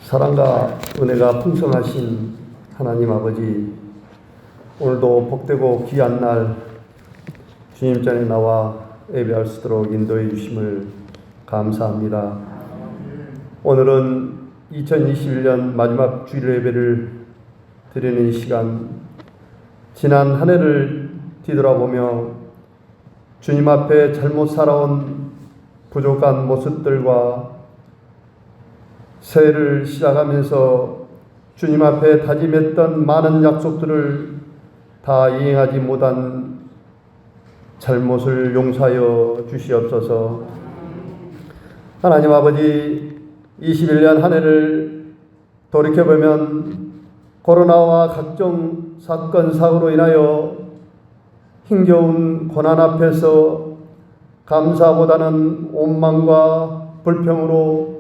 사랑과 은혜가 풍성하신 하나님 아버지, 오늘도 복되고 귀한 날 주님 전에 나와 예배할 수 있도록 인도해 주심을 감사합니다. 오늘은 2021년 마지막 주일 예배를 드리는 시간, 지난 한 해를 뒤돌아보며 주님 앞에 잘못 살아온 부족한 모습들과 새해를 시작하면서 주님 앞에 다짐했던 많은 약속들을 다 이행하지 못한 잘못을 용서하여 주시옵소서. 하나님 아버지, 21년 한 해를 돌이켜보면 코로나와 각종 사건 사고로 인하여 힘겨운 고난 앞에서 감사보다는 원망과 불평으로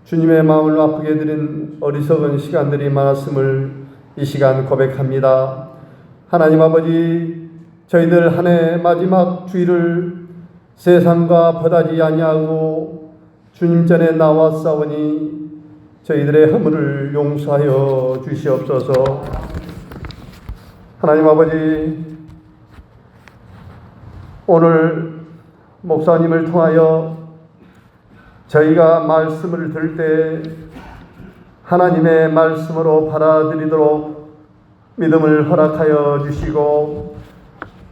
주님의 마음을 아프게 드린 어리석은 시간들이 많았음을 이 시간 고백합니다. 하나님 아버지, 저희들 한 해 마지막 주일을 세상과 버다지 아니하고 주님 전에 나왔사오니 저희들의 허물을 용서하여 주시옵소서. 하나님 아버지, 오늘 목사님을 통하여 저희가 말씀을 들을 때 하나님의 말씀으로 받아들이도록 믿음을 허락하여 주시고,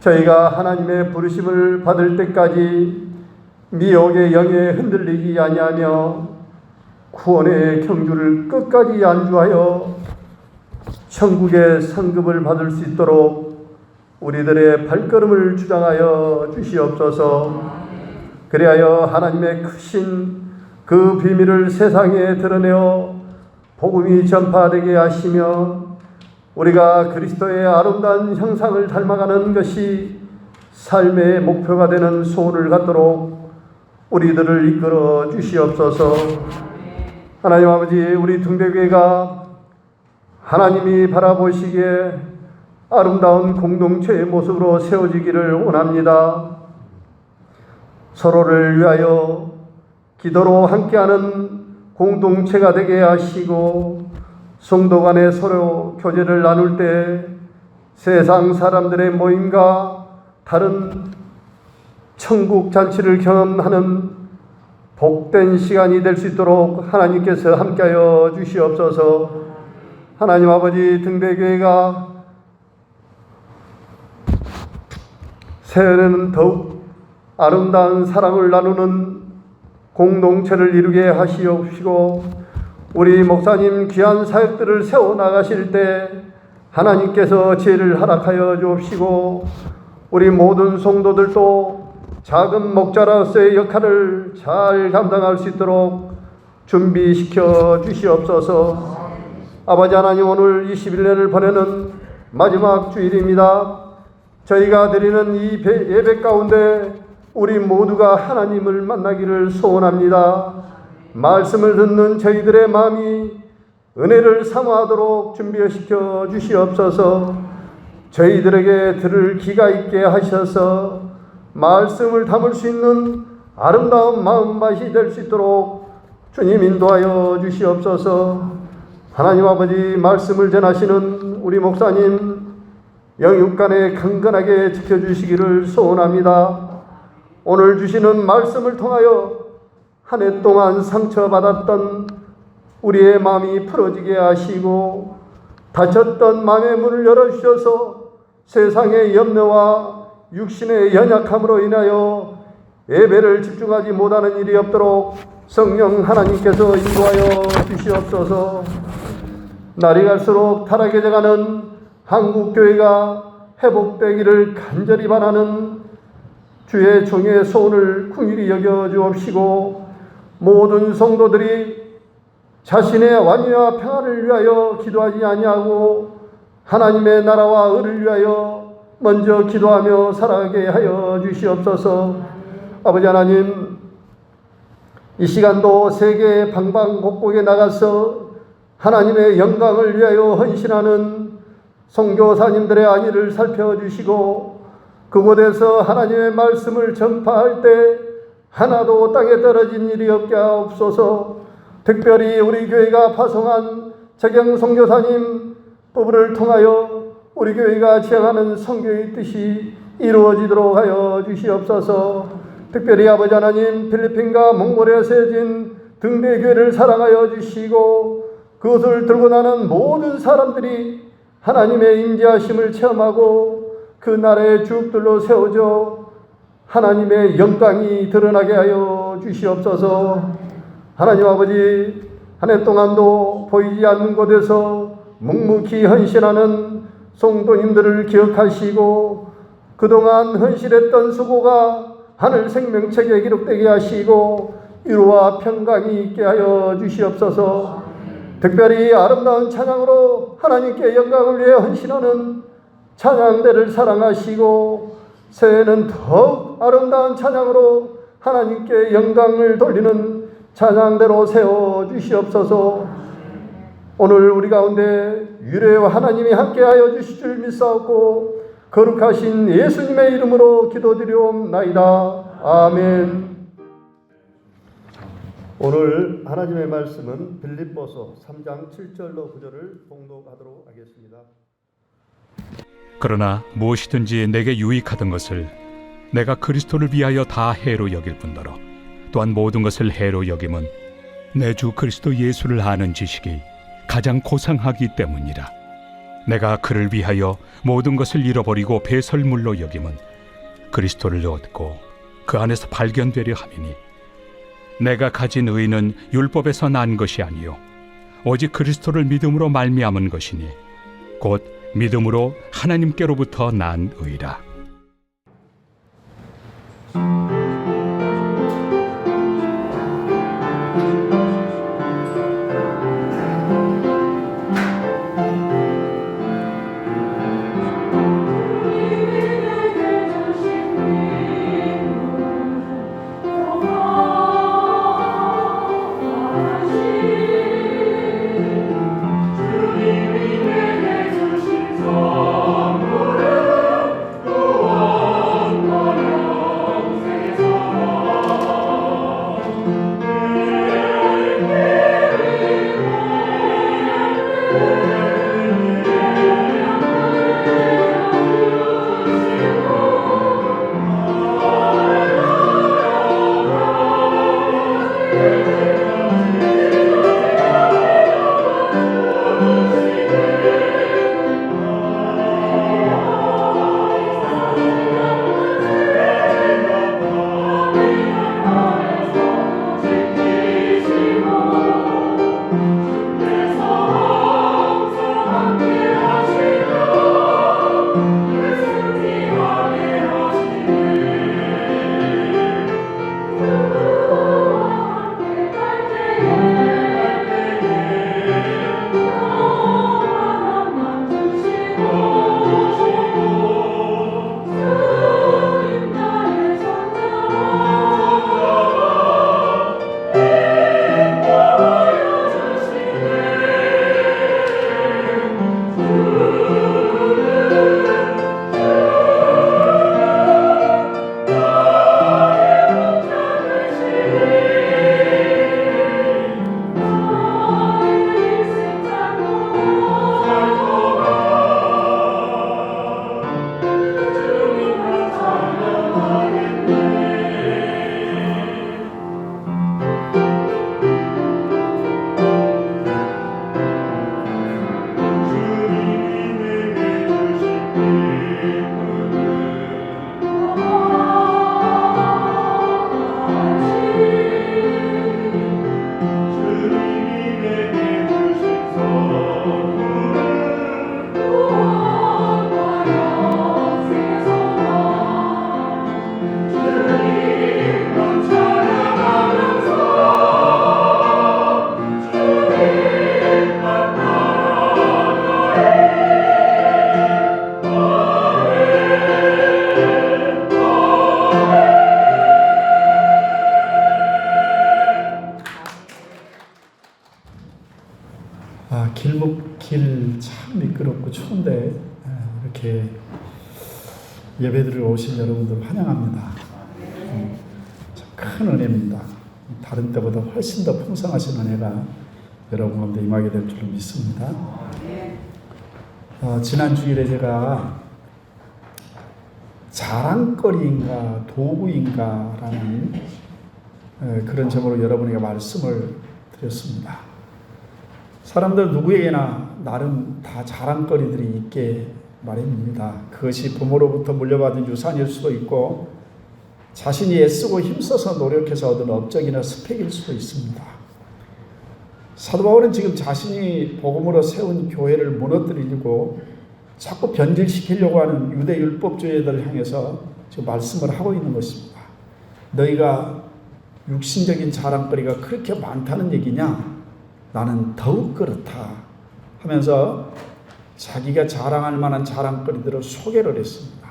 저희가 하나님의 부르심을 받을 때까지 미혹의 영에 흔들리지 아니하며 구원의 경주를 끝까지 안주하여 천국의 상급을 받을 수 있도록 우리들의 발걸음을 주장하여 주시옵소서. 그리하여 하나님의 크신 그 비밀을 세상에 드러내어 복음이 전파되게 하시며 우리가 그리스도의 아름다운 형상을 닮아가는 것이 삶의 목표가 되는 소원을 갖도록 우리들을 이끌어 주시옵소서. 하나님 아버지, 우리 등대교회가 하나님이 바라보시기에 아름다운 공동체의 모습으로 세워지기를 원합니다. 서로를 위하여 기도로 함께하는 공동체가 되게 하시고, 성도 간에 서로 교제를 나눌 때 세상 사람들의 모임과 다른 천국 잔치를 경험하는 복된 시간이 될 수 있도록 하나님께서 함께하여 주시옵소서. 하나님 아버지, 등대교회가 새해에는 더욱 아름다운 사랑을 나누는 공동체를 이루게 하시옵시고, 우리 목사님 귀한 사역들을 세워나가실 때 하나님께서 지혜를 허락하여 주옵시고, 우리 모든 성도들도 작은 목자로서의 역할을 잘 감당할 수 있도록 준비시켜 주시옵소서. 아버지 하나님, 오늘 21년을 보내는 마지막 주일입니다. 저희가 드리는 이 예배 가운데 우리 모두가 하나님을 만나기를 소원합니다. 말씀을 듣는 저희들의 마음이 은혜를 사모하도록 준비시켜 주시옵소서. 저희들에게 들을 귀가 있게 하셔서 말씀을 담을 수 있는 아름다운 마음밭이 될 수 있도록 주님 인도하여 주시옵소서. 하나님 아버지, 말씀을 전하시는 우리 목사님 영육간에 강건하게 지켜주시기를 소원합니다. 오늘 주시는 말씀을 통하여 한 해 동안 상처받았던 우리의 마음이 풀어지게 하시고, 닫혔던 마음의 문을 열어주셔서 세상의 염려와 육신의 연약함으로 인하여 예배를 집중하지 못하는 일이 없도록 성령 하나님께서 인도하여 주시옵소서. 날이 갈수록 타락해져가는 한국교회가 회복되기를 간절히 바라는 주의 종의 소원을 긍휼히 여겨 주옵시고, 모든 성도들이 자신의 완유와 평안을 위하여 기도하지 아니하고 하나님의 나라와 의를 위하여 먼저 기도하며 살아가게 하여 주시옵소서. 아버지 하나님, 이 시간도 세계 방방곡곡에 나가서 하나님의 영광을 위하여 헌신하는 선교사님들의 안위를 살펴주시고, 그곳에서 하나님의 말씀을 전파할 때 하나도 땅에 떨어진 일이 없게 하옵소서. 특별히 우리 교회가 파송한 재경 선교사님 부부를 통하여 우리 교회가 지향하는 선교의 뜻이 이루어지도록 하여 주시옵소서. 특별히 아버지 하나님, 필리핀과 몽골에 세진 등대 교회를 사랑하여 주시고 그것을 들고 나는 모든 사람들이 하나님의 임재하심을 체험하고 그 나라의 주역들로 세워져 하나님의 영광이 드러나게 하여 주시옵소서. 하나님 아버지, 한 해 동안도 보이지 않는 곳에서 묵묵히 헌신하는 성도님들을 기억하시고 그동안 헌신했던 수고가 하늘 생명책에 기록되게 하시고 위로와 평강이 있게 하여 주시옵소서. 특별히 아름다운 찬양으로 하나님께 영광을 위해 헌신하는 찬양대를 사랑하시고 새해에는 더욱 아름다운 찬양으로 하나님께 영광을 돌리는 찬양대로 세워 주시옵소서. 오늘 우리 가운데 유래와 하나님이 함께하여 주실 줄 믿사옵고 거룩하신 예수님의 이름으로 기도드리옵나이다. 아멘. 오늘 하나님의 말씀은 빌립보서 3장 7절로 9절을 봉독하도록 하겠습니다. 그러나 무엇이든지 내게 유익하던 것을 내가 그리스도를 위하여 다 해로 여길 뿐더러 또한 모든 것을 해로 여김은 내 주 그리스도 예수를 아는 지식이 가장 고상하기 때문이라. 내가 그를 위하여 모든 것을 잃어버리고 배설물로 여김은 그리스도를 얻고 그 안에서 발견되려 함이니 내가 가진 의는 율법에서 난 것이 아니요 오직 그리스도를 믿음으로 말미암은 것이니 곧 믿음으로 하나님께로부터 난 의라. 길목길 참 미끄럽고 추운데 이렇게 예배드리러 오신 여러분들 환영합니다. 참 큰 은혜입니다. 다른 때보다 훨씬 더 풍성하신 은혜가 여러분 가운데 임하게 될 줄로 믿습니다. 지난 주일에 제가 자랑거리인가 도구인가라는 그런 제목으로 여러분에게 말씀을 드렸습니다. 사람들 누구에게나 나름 다 자랑거리들이 있게 마련입니다. 그것이 부모로부터 물려받은 유산일 수도 있고 자신이 애쓰고 힘써서 노력해서 얻은 업적이나 스펙일 수도 있습니다. 사도 바울은 지금 자신이 복음으로 세운 교회를 무너뜨리고 자꾸 변질시키려고 하는 유대 율법주의자들을 향해서 지금 말씀을 하고 있는 것입니다. 너희가 육신적인 자랑거리가 그렇게 많다는 얘기냐? 나는 더욱 그렇다 하면서 자기가 자랑할 만한 자랑거리들을 소개를 했습니다.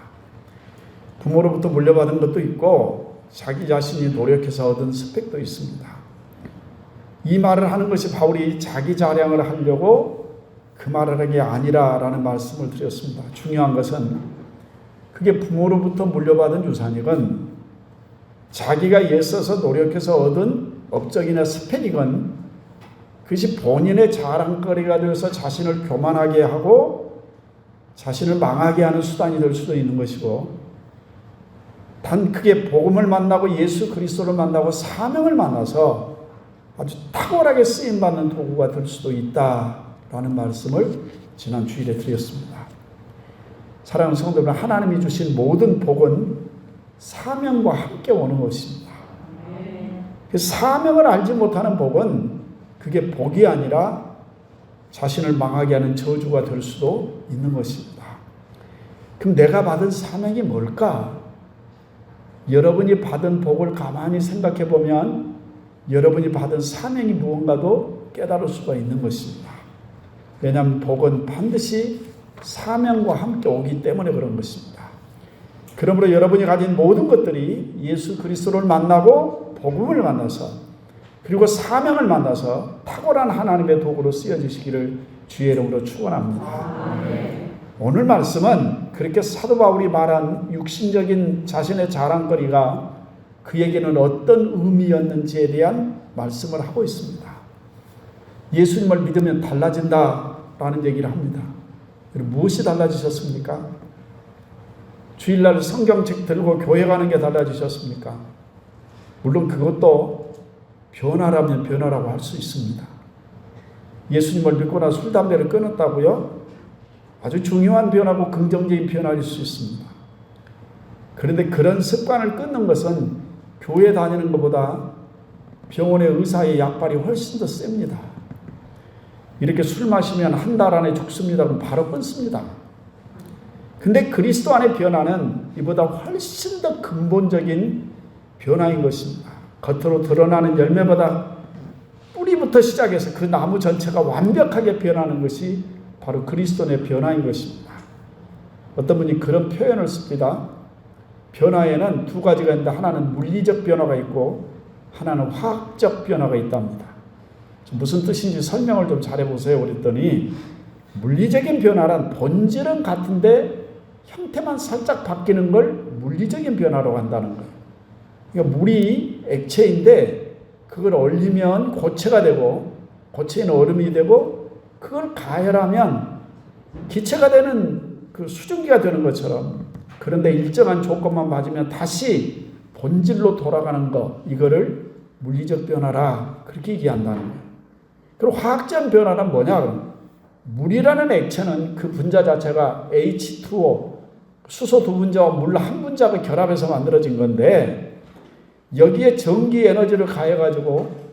부모로부터 물려받은 것도 있고 자기 자신이 노력해서 얻은 스펙도 있습니다. 이 말을 하는 것이 바울이 자기 자랑을 하려고 그 말을 한 게 아니라라는 말씀을 드렸습니다. 중요한 것은 그게 부모로부터 물려받은 유산이건 자기가 애써서 노력해서 얻은 업적이나 스펙이건 그것이 본인의 자랑거리가 되어서 자신을 교만하게 하고 자신을 망하게 하는 수단이 될 수도 있는 것이고 단 그게 복음을 만나고 예수 그리스도를 만나고 사명을 만나서 아주 탁월하게 쓰임받는 도구가 될 수도 있다라는 말씀을 지난 주일에 드렸습니다. 사랑하는 성도 여러분, 하나님이 주신 모든 복은 사명과 함께 오는 것입니다. 그 사명을 알지 못하는 복은 그게 복이 아니라 자신을 망하게 하는 저주가 될 수도 있는 것입니다. 그럼 내가 받은 사명이 뭘까? 여러분이 받은 복을 가만히 생각해 보면 여러분이 받은 사명이 무언가도 깨달을 수가 있는 것입니다. 왜냐하면 복은 반드시 사명과 함께 오기 때문에 그런 것입니다. 그러므로 여러분이 가진 모든 것들이 예수 그리스도를 만나고 복음을 만나서 그리고 사명을 만나서 탁월한 하나님의 도구로 쓰여지시기를 주의 이름으로 축원합니다. 오늘 말씀은 그렇게 사도 바울이 말한 육신적인 자신의 자랑거리가 그에게는 어떤 의미였는지에 대한 말씀을 하고 있습니다. 예수님을 믿으면 달라진다라는 얘기를 합니다. 무엇이 달라지셨습니까? 주일날 성경책 들고 교회 가는 게 달라지셨습니까? 물론 그것도 변화라면 변화라고 할 수 있습니다. 예수님을 믿거나 술, 담배를 끊었다고요? 아주 중요한 변화고 긍정적인 변화일 수 있습니다. 그런데 그런 습관을 끊는 것은 교회 다니는 것보다 병원의 의사의 약발이 훨씬 더 셉니다. 이렇게 술 마시면 한 달 안에 죽습니다. 그럼 바로 끊습니다. 근데 그리스도 안의 변화는 이보다 훨씬 더 근본적인 변화인 것입니다. 겉으로 드러나는 열매보다 뿌리부터 시작해서 그 나무 전체가 완벽하게 변하는 것이 바로 그리스도의 변화인 것입니다. 어떤 분이 그런 표현을 씁니다. 변화에는 두 가지가 있는데 하나는 물리적 변화가 있고 하나는 화학적 변화가 있답니다. 무슨 뜻인지 설명을 좀 잘해보세요 그랬더니 물리적인 변화란 본질은 같은데 형태만 살짝 바뀌는 걸 물리적인 변화라고 한다는 거예요. 그러니까 물이 액체인데 그걸 얼리면 고체가 되고 고체는 얼음이 되고 그걸 가열하면 기체가 되는 그 수증기가 되는 것처럼 그런데 일정한 조건만 맞으면 다시 본질로 돌아가는 것 이거를 물리적 변화라 그렇게 얘기한다는 거예요. 그리고 화학적 변화는 뭐냐? 물이라는 액체는 그 분자 자체가 H2O 수소 두 분자와 물 한 분자가 결합해서 만들어진 건데 여기에 전기 에너지를 가해가지고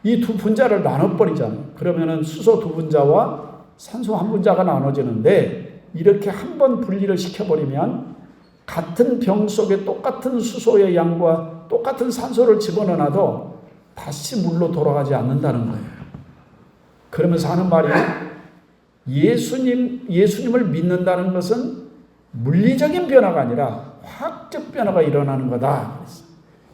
이 두 분자를 나눠버리잖아요. 그러면은 수소 두 분자와 산소 한 분자가 나눠지는데 이렇게 한 번 분리를 시켜버리면 같은 병 속에 똑같은 수소의 양과 똑같은 산소를 집어넣어도 다시 물로 돌아가지 않는다는 거예요. 그러면서 하는 말이 예수님을 믿는다는 것은 물리적인 변화가 아니라 화학적 변화가 일어나는 거다.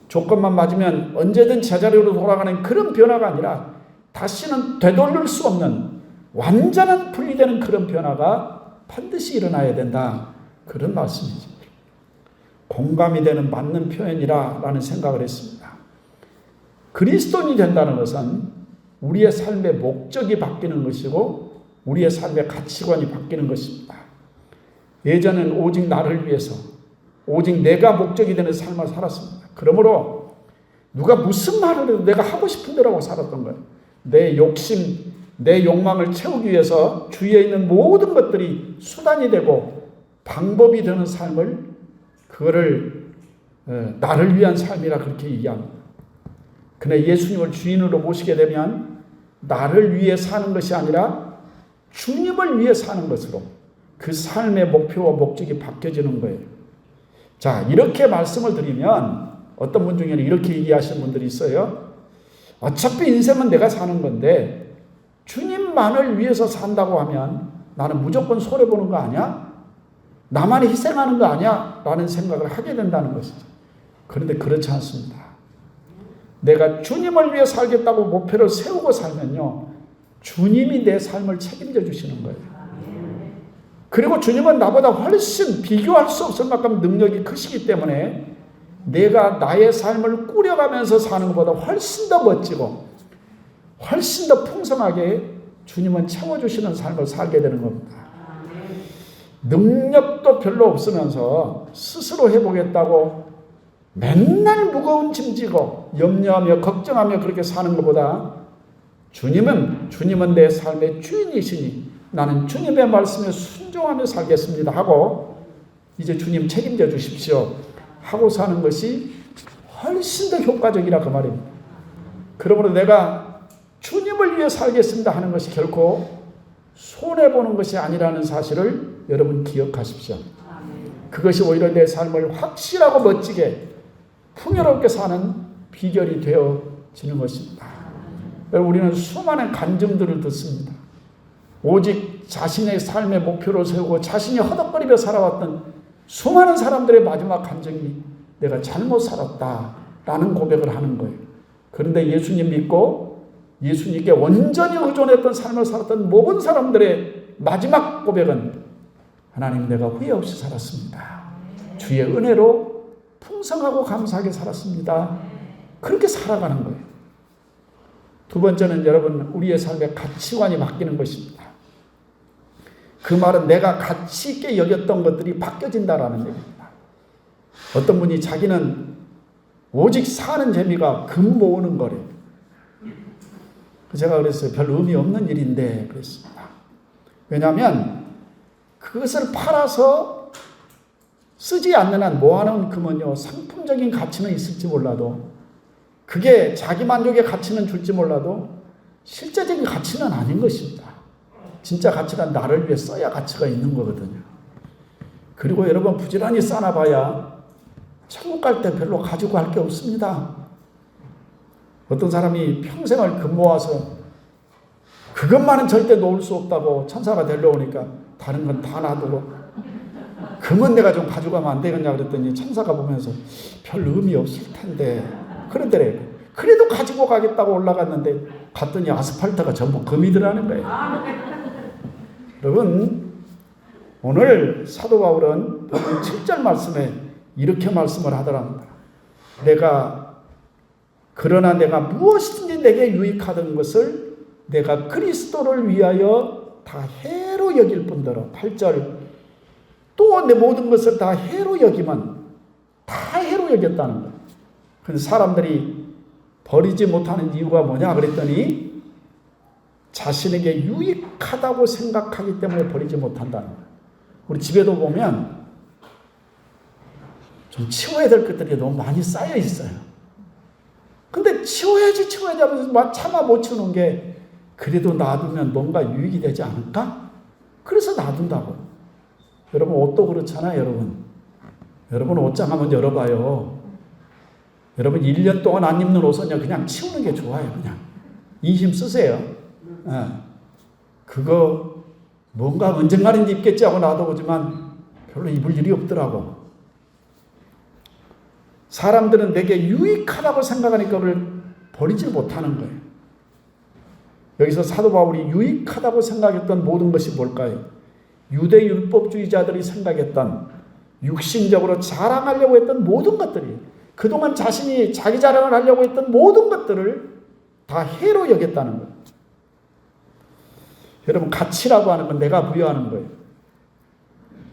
조건만 맞으면 언제든 제자리로 돌아가는 그런 변화가 아니라 다시는 되돌릴 수 없는 완전한 분리되는 그런 변화가 반드시 일어나야 된다. 그런 말씀이죠. 공감이 되는 맞는 표현이라는 생각을 했습니다. 그리스도인이 된다는 것은 우리의 삶의 목적이 바뀌는 것이고 우리의 삶의 가치관이 바뀌는 것입니다. 예전엔 오직 나를 위해서 오직 내가 목적이 되는 삶을 살았습니다. 그러므로 누가 무슨 말을 해도 내가 하고 싶은 대로 하고 살았던 거예요. 내 욕심, 내 욕망을 채우기 위해서 주위에 있는 모든 것들이 수단이 되고 방법이 되는 삶을 그거를 나를 위한 삶이라 그렇게 얘기합니다. 그러나 예수님을 주인으로 모시게 되면 나를 위해 사는 것이 아니라 주님을 위해 사는 것으로 그 삶의 목표와 목적이 바뀌어지는 거예요. 자, 이렇게 말씀을 드리면 어떤 분 중에는 이렇게 얘기하시는 분들이 있어요. 어차피 인생은 내가 사는 건데 주님만을 위해서 산다고 하면 나는 무조건 손해보는 거 아니야? 나만이 희생하는 거 아니야? 라는 생각을 하게 된다는 것이죠. 그런데 그렇지 않습니다. 내가 주님을 위해 살겠다고 목표를 세우고 살면요, 주님이 내 삶을 책임져 주시는 거예요. 그리고 주님은 나보다 훨씬 비교할 수 없을 만큼 능력이 크시기 때문에 내가 나의 삶을 꾸려가면서 사는 것보다 훨씬 더 멋지고 훨씬 더 풍성하게 주님은 채워주시는 삶을 살게 되는 겁니다. 능력도 별로 없으면서 스스로 해보겠다고 맨날 무거운 짐 지고 염려하며 걱정하며 그렇게 사는 것보다 주님은 내 삶의 주인이시니 나는 주님의 말씀에 순종하며 살겠습니다 하고 이제 주님 책임져 주십시오 하고 사는 것이 훨씬 더 효과적이라 그 말입니다. 그러므로 내가 주님을 위해 살겠습니다 하는 것이 결코 손해보는 것이 아니라는 사실을 여러분 기억하십시오. 그것이 오히려 내 삶을 확실하고 멋지게 풍요롭게 사는 비결이 되어지는 것입니다. 우리는 수많은 간증들을 듣습니다. 오직 자신의 삶의 목표를 세우고 자신이 허덕거리며 살아왔던 수많은 사람들의 마지막 간증이 내가 잘못 살았다라는 고백을 하는 거예요. 그런데 예수님 믿고 예수님께 온전히 의존했던 삶을 살았던 모든 사람들의 마지막 고백은 하나님 내가 후회 없이 살았습니다. 주의 은혜로 풍성하고 감사하게 살았습니다. 그렇게 살아가는 거예요. 두 번째는 여러분 우리의 삶의 가치관이 바뀌는 것입니다. 그 말은 내가 가치 있게 여겼던 것들이 바뀌어진다라는 얘기입니다. 어떤 분이 자기는 오직 사는 재미가 금 모으는 거래요. 제가 그랬어요. 별 의미 없는 일인데 그랬습니다. 왜냐하면 그것을 팔아서 쓰지 않는 한 모아놓은 금은요 상품적인 가치는 있을지 몰라도 그게 자기 만족의 가치는 줄지 몰라도 실제적인 가치는 아닌 것입니다. 진짜 가치는 나를 위해 써야 가치가 있는 거거든요. 그리고 여러분 부지런히 쌓아봐야 천국 갈 때 별로 가지고 갈 게 없습니다. 어떤 사람이 평생을 금 모아서 그것만은 절대 놓을 수 없다고 천사가 데려오니까 다른 건 다 놔두고 금은 내가 좀 가져가면 안 되겠냐 그랬더니 천사가 보면서 별 의미 없을 텐데 그러더래요. 그래도 가지고 가겠다고 올라갔는데 갔더니 아스팔트가 전부 금이더라는 거예요. 여러분 오늘 사도 바울은 7절 말씀에 이렇게 말씀을 하더랍니다. 그러나 내가 무엇이든지 내게 유익하던 것을 내가 그리스도를 위하여 다 해로 여길 뿐더러 8절 또 내 모든 것을 다 해로 여기면 다 해로 여겼다는 거예요. 그래서 사람들이 버리지 못하는 이유가 뭐냐 그랬더니 자신에게 유익하다고 생각하기 때문에 버리지 못한다는 거예요. 우리 집에도 보면 좀 치워야 될 것들이 너무 많이 쌓여 있어요. 근데 치워야지 하면서 차마 못 치우는 게 그래도 놔두면 뭔가 유익이 되지 않을까? 그래서 놔둔다고. 여러분 옷도 그렇잖아요. 여러분 옷장 한번 열어봐요. 여러분 1년 동안 안 입는 옷은 그냥 치우는 게 좋아요. 그냥 이 힘 쓰세요. 그거 뭔가 언젠가는 입겠지 하고 놔두지만 별로 입을 일이 없더라고. 사람들은 내게 유익하다고 생각하니까 그걸 버리지 못하는 거예요. 여기서 사도 바울이 유익하다고 생각했던 모든 것이 뭘까요? 유대 율법주의자들이 생각했던 육신적으로 자랑하려고 했던 모든 것들이 그동안 자신이 자기 자랑을 하려고 했던 모든 것들을 다 해로 여겼다는 거예요. 여러분, 가치라고 하는 건 내가 부여하는 거예요.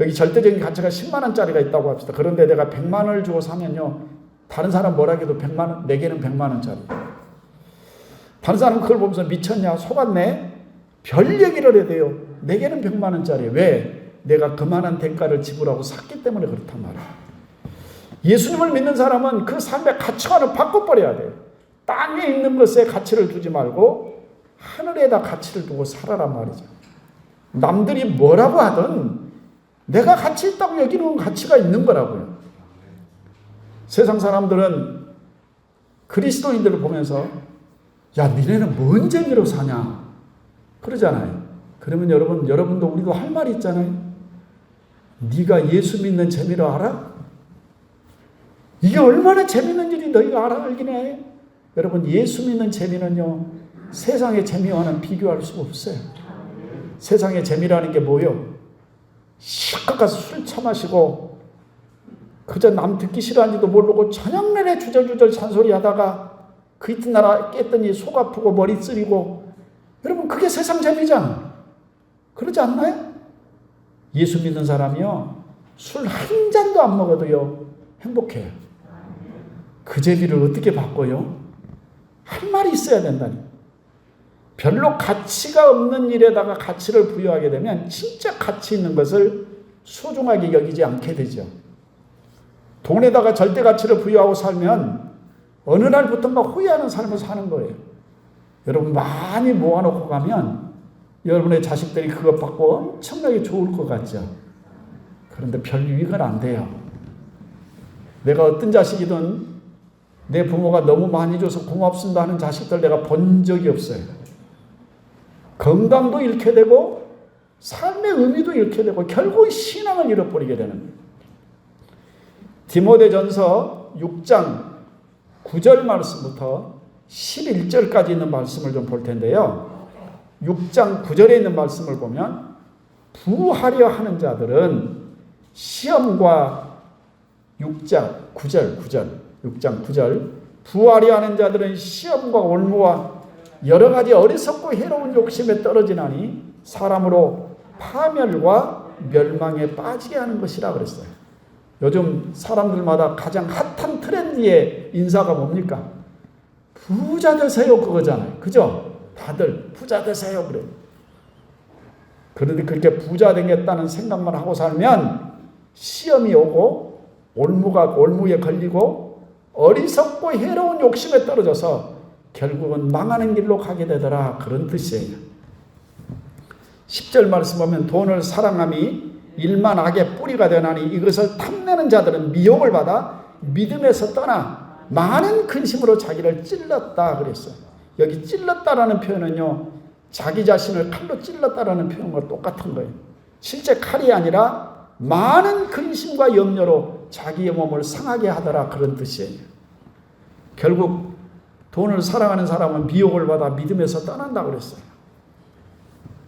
여기 절대적인 가치가 10만 원짜리가 있다고 합시다. 그런데 내가 100만 원을 주고 사면요, 다른 사람 뭐라 해도 100만 원, 내게는 100만 원짜리. 다른 사람은 그걸 보면서 미쳤냐, 속았네, 별 얘기를 해야 돼요. 내게는 100만 원짜리. 왜? 내가 그만한 대가를 지불하고 샀기 때문에 그렇단 말이에요. 예수님을 믿는 사람은 그 삶의 가치관을 바꿔버려야 돼요. 땅에 있는 것에 가치를 두지 말고 하늘에다 가치를 두고 살아란 말이죠. 남들이 뭐라고 하든 내가 가치 있다고 여기는 가치가 있는 거라고요. 세상 사람들은 그리스도인들을 보면서 야, 니네는 뭔 재미로 사냐 그러잖아요. 그러면 여러분도 우리도 할 말이 있잖아요. 네가 예수 믿는 재미로 알아? 이게 얼마나 재밌는 일이 너희가 알긴 해. 여러분, 예수 믿는 재미는요, 세상의 재미와는 비교할 수가 없어요. 세상의 재미라는 게 뭐요? 실컷 가서 술 처마시고 그저 남 듣기 싫어하는지도 모르고 저녁 내내 주절주절 잔소리 하다가 그 이튿날 깼더니 속 아프고 머리 쓰리고, 여러분, 그게 세상 재미잖아. 그러지 않나요? 예수 믿는 사람이요, 술 한 잔도 안 먹어도요 행복해요. 그 재미를 어떻게 바꿔요? 할 말이 있어야 된다니. 별로 가치가 없는 일에다가 가치를 부여하게 되면 진짜 가치 있는 것을 소중하게 여기지 않게 되죠. 돈에다가 절대 가치를 부여하고 살면 어느 날부터인가 후회하는 삶을 사는 거예요. 여러분, 많이 모아놓고 가면 여러분의 자식들이 그것 받고 엄청나게 좋을 것 같죠. 그런데 별 유익은 안 돼요. 내가 어떤 자식이든 내 부모가 너무 많이 줘서 고맙습니다 하는 자식들 내가 본 적이 없어요. 건강도 잃게 되고 삶의 의미도 잃게 되고 결국 신앙을 잃어버리게 되는 거예요. 디모데전서 6장 9절 말씀부터 11절까지 있는 말씀을 좀 볼 텐데요. 6장 9절에 있는 말씀을 보면 부하려 하는 자들은 시험과 6장 9절 부하려 하는 자들은 시험과 올무와 여러 가지 어리석고 해로운 욕심에 떨어지나니 사람으로 파멸과 멸망에 빠지게 하는 것이라 그랬어요. 요즘 사람들마다 가장 핫한 트렌드의 인사가 뭡니까? 부자 되세요 그거잖아요. 그죠? 다들 부자 되세요 그래요. 그런데 그렇게 부자 되겠다는 생각만 하고 살면 시험이 오고 올무에 걸리고 어리석고 해로운 욕심에 떨어져서 결국은 망하는 길로 가게 되더라, 그런 뜻이에요. 10절 말씀 보면 돈을 사랑함이 일만 악의 뿌리가 되나니 이것을 탐내는 자들은 미혹을 받아 믿음에서 떠나 많은 근심으로 자기를 찔렀다 그랬어요. 여기 찔렀다라는 표현은요, 자기 자신을 칼로 찔렀다라는 표현과 똑같은 거예요. 실제 칼이 아니라 많은 근심과 염려로 자기의 몸을 상하게 하더라, 그런 뜻이에요. 결국 돈을 사랑하는 사람은 미혹을 받아 믿음에서 떠난다고 그랬어요.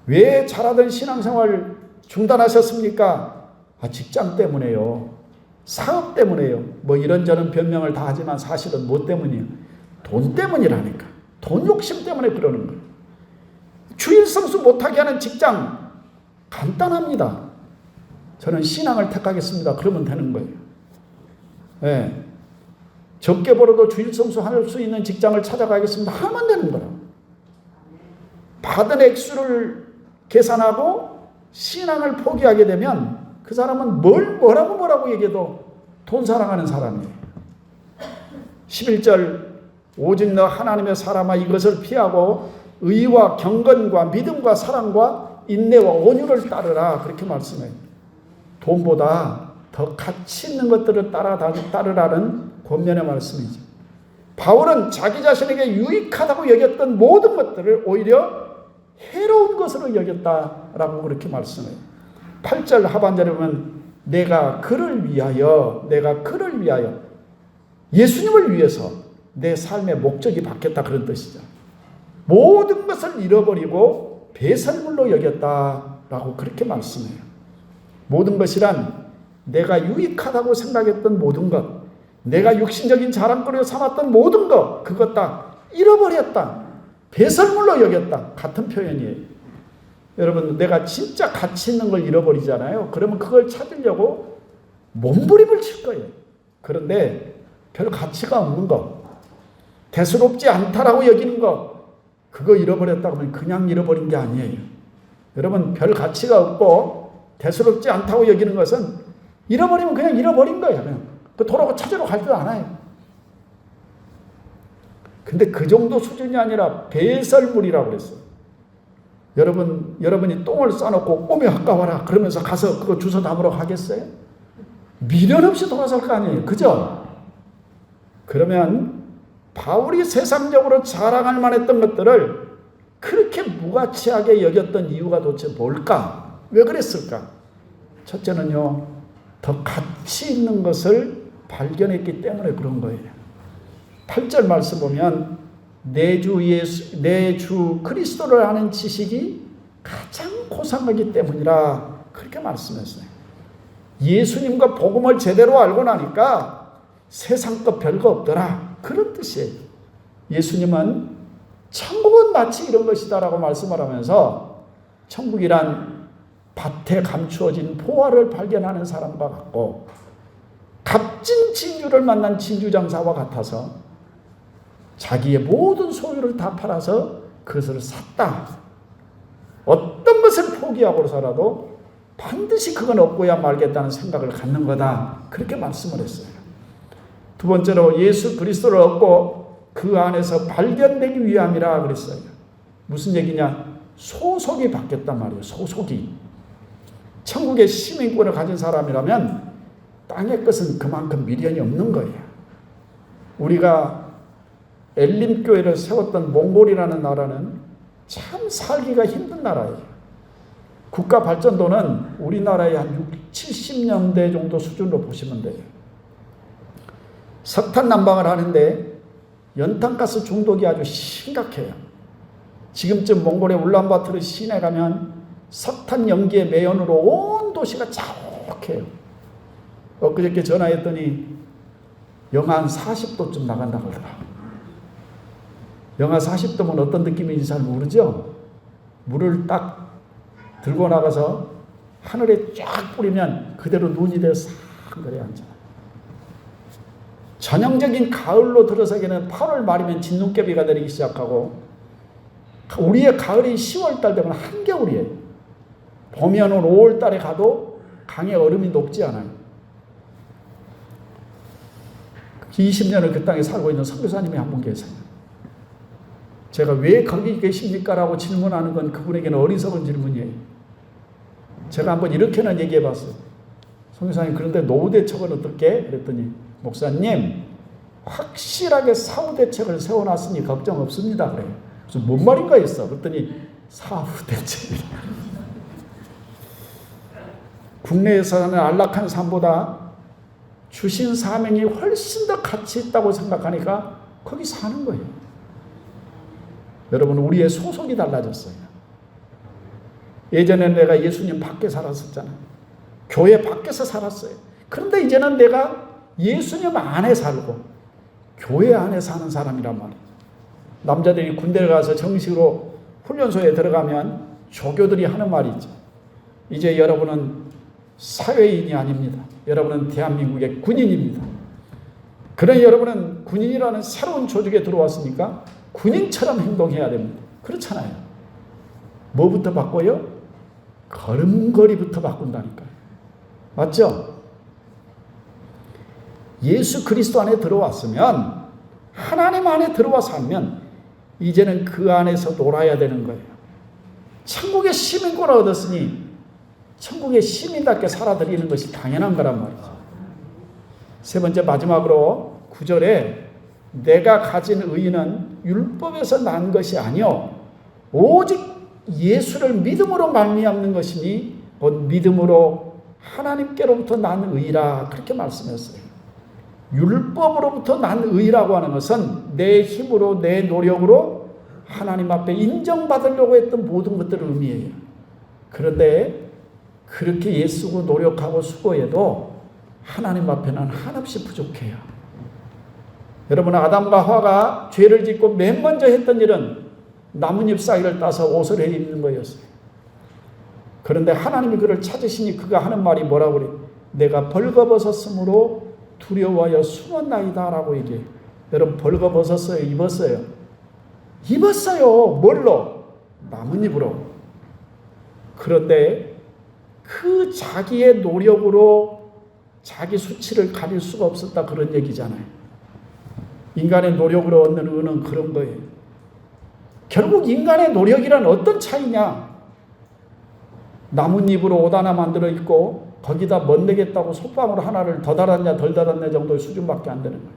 왜 잘하던 신앙생활 중단하셨습니까? 직장 때문에요. 사업 때문에요. 뭐 이런저런 변명을 다 하지만 사실은 뭐 때문이에요? 돈 때문이라니까. 돈 욕심 때문에 그러는 거예요. 주일 성수 못하게 하는 직장 간단합니다. 저는 신앙을 택하겠습니다. 그러면 되는 거예요. 네. 적게 벌어도 주일 성수할 수 있는 직장을 찾아가겠습니다 하면 되는 거라. 받은 액수를 계산하고 신앙을 포기하게 되면 그 사람은 뭐라고 얘기해도 돈 사랑하는 사람이에요. 11절 오직 너 하나님의 사람아 이것을 피하고 의와 경건과 믿음과 사랑과 인내와 온유를 따르라, 그렇게 말씀해요. 돈보다 더 가치 있는 것들을 따르라는 권면의 말씀이죠. 바울은 자기 자신에게 유익하다고 여겼던 모든 것들을 오히려 해로운 것으로 여겼다라고 그렇게 말씀해요. 8절 하반절에 보면 내가 그를 위하여 예수님을 위해서 내 삶의 목적이 바뀌었다, 그런 뜻이죠. 모든 것을 잃어버리고 배설물로 여겼다라고 그렇게 말씀해요. 모든 것이란 내가 유익하다고 생각했던 모든 것, 내가 육신적인 자랑거리로 삼았던 모든 것, 그것 다 잃어버렸다. 배설물로 여겼다. 같은 표현이에요. 여러분, 내가 진짜 가치 있는 걸 잃어버리잖아요. 그러면 그걸 찾으려고 몸부림을 칠 거예요. 그런데 별 가치가 없는 것, 대수롭지 않다라고 여기는 것, 그거 잃어버렸다고 하면 그냥 잃어버린 게 아니에요. 여러분, 별 가치가 없고 대수롭지 않다고 여기는 것은 잃어버리면 그냥 잃어버린 거예요. 그냥. 그 돌아오고 찾으러 가지도 않아요. 근데 그 정도 수준이 아니라 배설물이라고 그랬어요. 여러분이 똥을 싸놓고 오메 아까워라 그러면서 가서 그거 주워 담으러 가겠어요? 미련 없이 돌아설 거 아니에요. 그죠? 그러면 바울이 세상적으로 자랑할 만했던 것들을 그렇게 무가치하게 여겼던 이유가 도대체 뭘까? 왜 그랬을까? 첫째는요, 더 가치 있는 것을 발견했기 때문에 그런 거예요. 8절 말씀 보면 내 주 그리스도를 아는 지식이 가장 고상하기 때문이라 그렇게 말씀했어요. 예수님과 복음을 제대로 알고 나니까 세상 것 별거 없더라. 그런 뜻이에요. 예수님은 천국은 마치 이런 것이다라고 말씀을 하면서 천국이란 밭에 감추어진 포화를 발견하는 사람과 같고 값진 진주를 만난 진주장사와 같아서 자기의 모든 소유를 다 팔아서 그것을 샀다. 어떤 것을 포기하고서라도 반드시 그건 얻고야 말겠다는 생각을 갖는 거다. 그렇게 말씀을 했어요. 두 번째로 예수 그리스도를 얻고 그 안에서 발견되기 위함이라 그랬어요. 무슨 얘기냐? 소속이 바뀌었단 말이에요. 소속이. 천국의 시민권을 가진 사람이라면 땅의 것은 그만큼 미련이 없는 거예요. 우리가 엘림교회를 세웠던 몽골이라는 나라는 참 살기가 힘든 나라예요. 국가 발전도는 우리나라의 한 60, 70년대 정도 수준으로 보시면 돼요. 석탄 난방을 하는데 연탄가스 중독이 아주 심각해요. 지금쯤 몽골의 울란바토르 시내 가면 석탄 연기의 매연으로 온 도시가 자욱해요. 엊그저께 전화했더니 영하 한 40도쯤 나간다고 그러더라고요. 영하 40도면 어떤 느낌인지 잘 모르죠? 물을 딱 들고 나가서 하늘에 쫙 뿌리면 그대로 눈이 되어 상그레 앉아요. 전형적인 가을로 들어서기는 8월 말이면 진눈깨비가 내리기 시작하고 우리의 가을이 10월달 되면 한겨울이에요. 봄에는 5월달에 가도 강의 얼음이 녹지 않아요. 20년을 그 땅에 살고 있는 선교사님이 한 분 계세요. 제가 왜 거기 계십니까? 라고 질문하는 건 그분에게는 어리석은 질문이에요. 제가 한번 이렇게는 얘기해 봤어요. 선교사님, 그런데 노후 대책은 어떻게? 그랬더니 목사님, 확실하게 사후 대책을 세워놨으니 걱정 없습니다. 그래요. 그래서 뭔 말인가 했어. 그랬더니 사후 대책이라. 국내에서 사는 안락한 삶보다 주신 사명이 훨씬 더 가치 있다고 생각하니까 거기 사는 거예요. 여러분, 우리의 소속이 달라졌어요. 예전에는 내가 예수님 밖에 살았었잖아요. 교회 밖에서 살았어요. 그런데 이제는 내가 예수님 안에 살고 교회 안에 사는 사람이란 말이에요. 남자들이 군대를 가서 정식으로 훈련소에 들어가면 조교들이 하는 말이 있죠. 이제 여러분은 사회인이 아닙니다. 여러분은 대한민국의 군인입니다. 그러니 여러분은 군인이라는 새로운 조직에 들어왔으니까 군인처럼 행동해야 됩니다. 그렇잖아요. 뭐부터 바꿔요? 걸음걸이부터 바꾼다니까요. 맞죠? 예수 그리스도 안에 들어왔으면, 하나님 안에 들어와 살면 이제는 그 안에서 놀아야 되는 거예요. 천국의 시민권을 얻었으니 천국의 시민답게 살아드리는 것이 당연한 거란 말이죠. 세 번째, 마지막으로 9절에 내가 가진 의는 율법에서 난 것이 아니요 오직 예수를 믿음으로 말미암는 것이니 곧 믿음으로 하나님께로부터 난 의라, 그렇게 말씀했어요. 율법으로부터 난 의라고 하는 것은 내 힘으로, 내 노력으로 하나님 앞에 인정받으려고 했던 모든 것들을 의미해요. 그런데 그렇게 애쓰고 노력하고 수고해도 하나님 앞에는 한없이 부족해요. 여러분, 아담과 하와가 죄를 짓고 맨 먼저 했던 일은 나뭇잎 사이를 따서 옷을 해 입는 거였어요. 그런데 하나님이 그를 찾으시니 그가 하는 말이 뭐라고 그래? 내가 벌거벗었으므로 두려워하여 숨었나이다 라고 얘기해요. 여러분, 벌거벗었어요? 입었어요? 입었어요. 뭘로? 나뭇잎으로. 그런데 그 자기의 노력으로 자기 수치를 가릴 수가 없었다, 그런 얘기잖아요. 인간의 노력으로 얻는 은은 그런 거예요. 결국 인간의 노력이란 어떤 차이냐? 나뭇잎으로 옷 하나 만들어 입고 거기다 멋내겠다고 솥방울 하나를 더 달았냐 덜 달았냐 정도의 수준밖에 안 되는 거예요.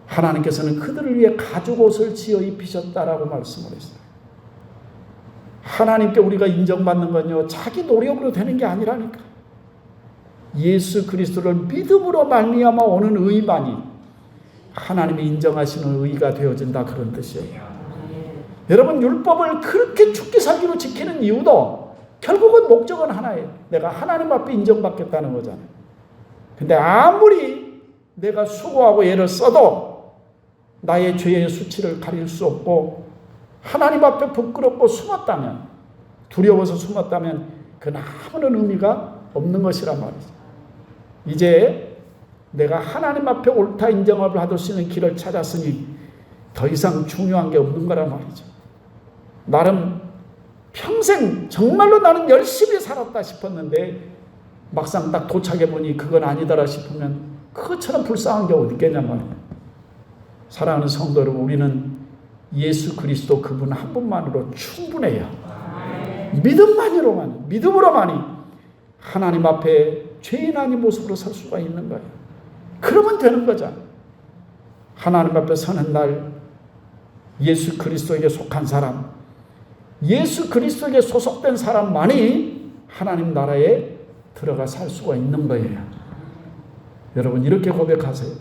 하나님께서는 그들을 위해 가죽옷을 지어 입히셨다라고 말씀을 했어요. 하나님께 우리가 인정받는 건요, 자기 노력으로 되는 게 아니라니까. 예수 그리스도를 믿음으로 말미암아 오는 의만이 하나님이 인정하시는 의가 되어진다, 그런 뜻이에요. 여러분, 율법을 그렇게 죽기 살기로 지키는 이유도 결국은 목적은 하나예요. 내가 하나님 앞에 인정받겠다는 거잖아요. 근데 아무리 내가 수고하고 애를 써도 나의 죄의 수치를 가릴 수 없고 하나님 앞에 부끄럽고 숨었다면, 두려워서 숨었다면 그건 아무런 의미가 없는 것이란 말이죠. 이제 내가 하나님 앞에 옳다 인정을 받을 수 있는 길을 찾았으니 더 이상 중요한 게 없는 거란 말이죠. 나름 평생 정말로 나는 열심히 살았다 싶었는데 막상 딱 도착해 보니 그건 아니더라 싶으면 그것처럼 불쌍한 게 어디 있겠냔 말이에요. 사랑하는 성도 여러분, 우리는 예수 그리스도 그분 한 분만으로 충분해요. 믿음으로만이 하나님 앞에 죄인 아닌 모습으로 설 수가 있는 거예요. 그러면 되는 거죠. 하나님 앞에 서는 날 예수 그리스도에게 속한 사람, 예수 그리스도에게 소속된 사람만이 하나님 나라에 들어가 살 수가 있는 거예요. 여러분, 이렇게 고백하세요.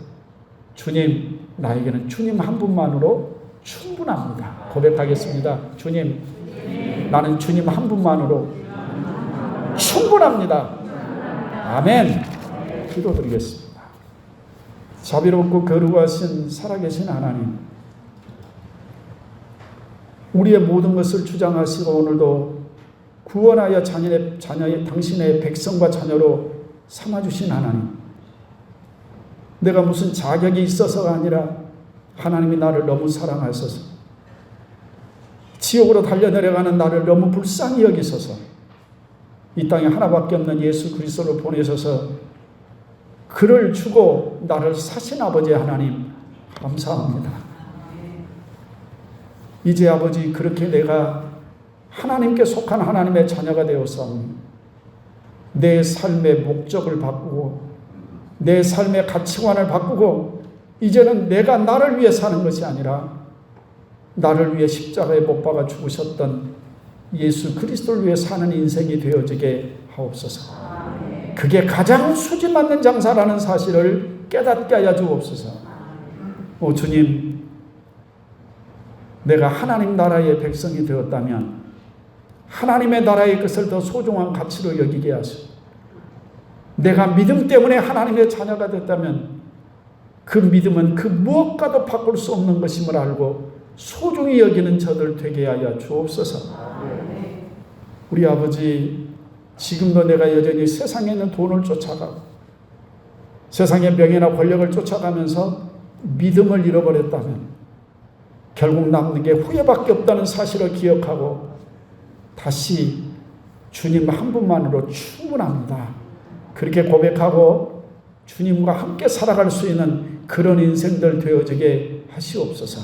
주님, 나에게는 주님 한 분만으로 충분합니다. 고백하겠습니다. 주님, 나는 주님 한 분만으로 충분합니다. 아멘. 기도드리겠습니다. 자비롭고 거룩하신 살아계신 하나님, 우리의 모든 것을 주장하시고 오늘도 구원하여 자녀의 당신의 백성과 자녀로 삼아주신 하나님, 내가 무슨 자격이 있어서가 아니라 하나님이 나를 너무 사랑하셔서 지옥으로 달려내려가는 나를 너무 불쌍히 여기셔서 이 땅에 하나밖에 없는 예수 그리스도를 보내셔서 그를 주고 나를 사신 아버지 하나님, 감사합니다. 이제 아버지, 그렇게 내가 하나님께 속한 하나님의 자녀가 되었사오니 내 삶의 목적을 바꾸고 내 삶의 가치관을 바꾸고 이제는 내가 나를 위해 사는 것이 아니라 나를 위해 십자가에 못 박아 죽으셨던 예수 그리스도를 위해 사는 인생이 되어지게 하옵소서. 그게 가장 수지 맞는 장사라는 사실을 깨닫게 하여 주옵소서. 오 주님, 내가 하나님 나라의 백성이 되었다면 하나님의 나라의 것을 더 소중한 가치로 여기게 하시고, 내가 믿음 때문에 하나님의 자녀가 됐다면 그 믿음은 그 무엇과도 바꿀 수 없는 것임을 알고 소중히 여기는 저들 되게 하여 주옵소서. 우리 아버지, 지금도 내가 여전히 세상에 있는 돈을 쫓아가고 세상의 명예나 권력을 쫓아가면서 믿음을 잃어버렸다면 결국 남는 게 후회밖에 없다는 사실을 기억하고 다시 주님 한 분만으로 충분합니다, 그렇게 고백하고 주님과 함께 살아갈 수 있는 그런 인생들 되어지게 하시옵소서.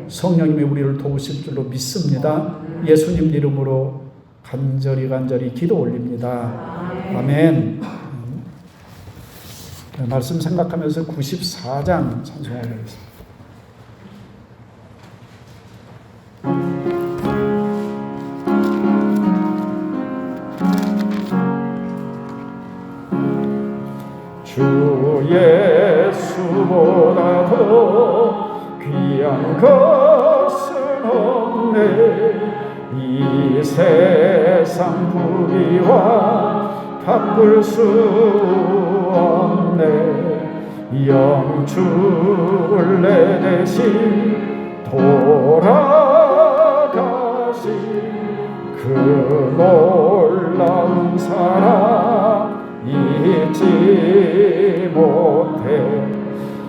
성령님이 우리를 도우실 줄로 믿습니다. 예수님 이름으로 간절히 기도 올립니다. 아멘. 말씀 생각하면서 94장 찬송하겠습니다. 주 예수보다 더 귀한 것은 없네. 이 세상 부귀와 바꿀 수 없네. 영주를 내 대신 돌아가신 그 놀라운 사랑 잊지 못해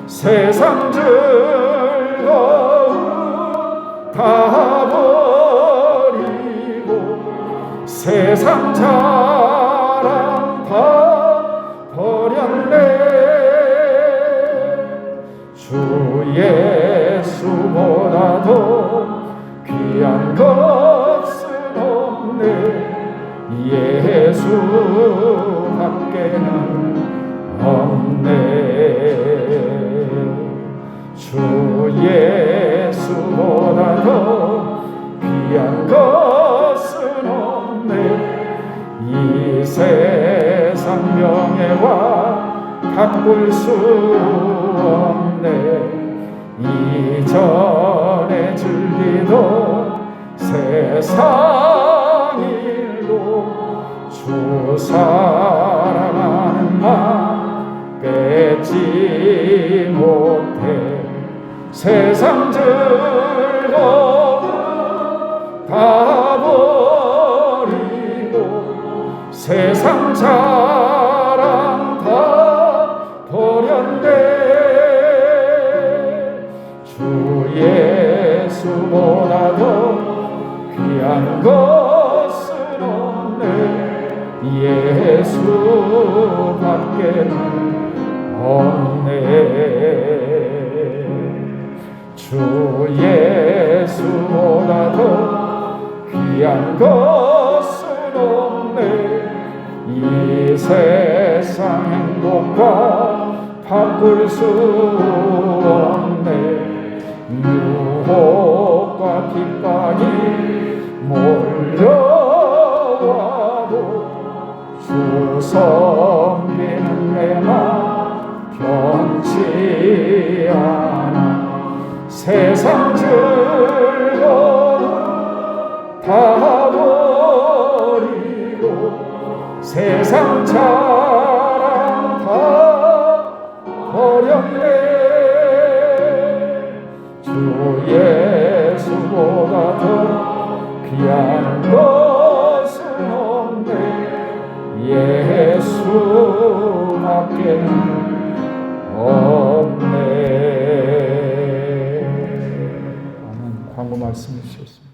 세상 즐거움 다 버리고 세상 자랑 다 버렸네. 주 예수보다도 귀한 것은 없네. 예수밖에는 없네. 주 예수보다도 귀한 것은 없네. 이 세상 명예와 바꿀 수 없네. 이전에 즐기던 세상 일도 주 사랑하는 마음 뺏지 못해. 세상 즐거움 다 버리고 세상 자랑 다 버렸네. 주 예수보다도 귀한 것은 없네. 예수밖에는 없네. 주 예수보다도 귀한 것은 없네. 이 세상 행복과 바꿀 수 없네. 유혹과 핍박이 몰려와도 주 섬기는 내 맘 변치 않아. 세상 즐거움 다 버리고 세상 자랑 다 버렸네. 주 예수보다 더 귀한 것은 없네. 예수밖에는 없네. 아멘. 광고 말씀해 주셨습니다.